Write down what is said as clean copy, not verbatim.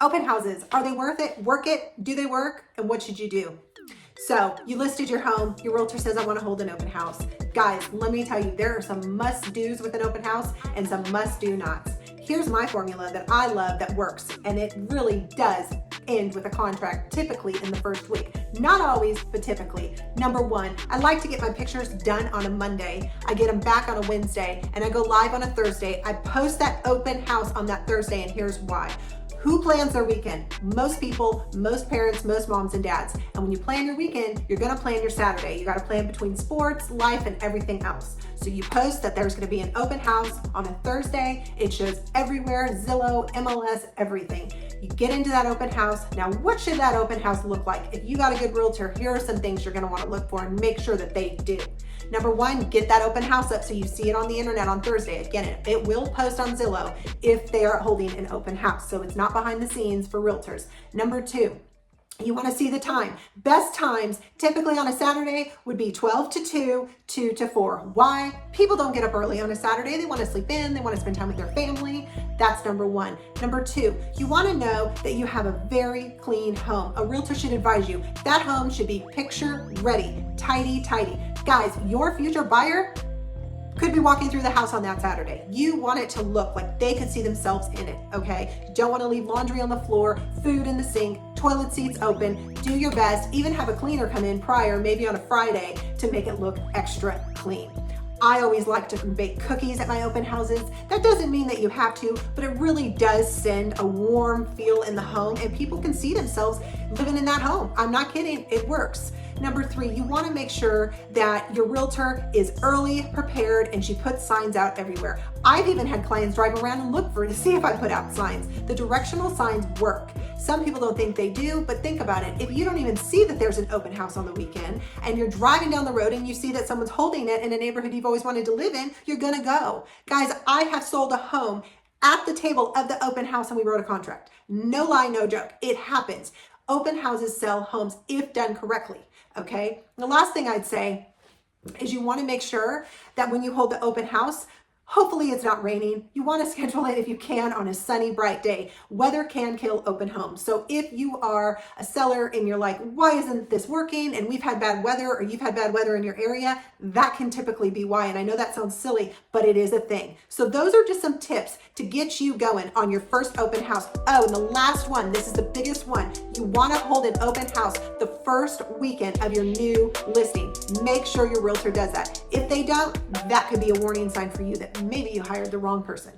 Open houses, are they worth it? Work it? Do they work? And what should you do? So you listed your home, your realtor says, I want to hold an open house. Guys, let me tell you, there are some must-dos with an open house and some must-do nots. Here's my formula that I love that works, and it really does end with a contract, typically in the first week. Not always, but typically. Number one, I like to get my pictures done on a Monday. I get them back on a Wednesday, and I go live on a Thursday. I post that open house on that Thursday, and here's why. Who plans their weekend? Most people, most parents, most moms and dads. And when you plan your weekend, you're gonna plan your Saturday. You gotta plan between sports, life, and everything else. So you post that there's gonna be an open house on a Thursday. It shows everywhere, Zillow, MLS, everything. You get into that open house. Now, what should that open house look like? If you got a good realtor, here are some things you're gonna wanna look for and make sure that they do. Number one, get that open house up so you see it on the internet on Thursday. Again, it will post on Zillow if they are holding an open house. So it's not behind the scenes for realtors. Number two, you want to see the time. Best times typically on a Saturday would be 12 to 2, 2 to 4. Why? People don't get up early on a Saturday. They want to sleep in. They want to spend time with their family. That's number one. Number two, you want to know that you have a very clean home. A realtor should advise you that home should be picture ready, tidy. Guys, your future buyer could be walking through the house on that Saturday. You want it to look like they could see themselves in it, okay? You don't want to leave laundry on the floor, food in the sink, toilet seats open. Do your best. Even have a cleaner come in prior, maybe on a Friday, to make it look extra clean. I always like to bake cookies at my open houses. That doesn't mean that you have to, but it really does send a warm feel in the home, and people can see themselves living in that home. I'm not kidding, it works. Number three, you want to make sure that your realtor is early prepared and she puts signs out everywhere. I've even had clients drive around and look to see if I put out signs. The directional signs work. Some people don't think they do, but think about it. If you don't even see that there's an open house on the weekend and you're driving down the road and you see that someone's holding it in a neighborhood you've always wanted to live in, you're gonna go. Guys, I have sold a home at the table of the open house and we wrote a contract. No lie, no joke. It happens. Open houses sell homes if done correctly, okay? The last thing I'd say is you want to make sure that when you hold the open house, hopefully it's not raining. You want to schedule it if you can on a sunny, bright day. Weather can kill open homes. So if you are a seller and you're like, why isn't this working? And we've had bad weather, or you've had bad weather in your area, that can typically be why. And I know that sounds silly, but it is a thing. So those are just some tips to get you going on your first open house. Oh, and the last one, this is the biggest one. You want to hold an open house the first weekend of your new listing. Make sure your realtor does that. If they don't, that could be a warning sign for you that maybe you hired the wrong person.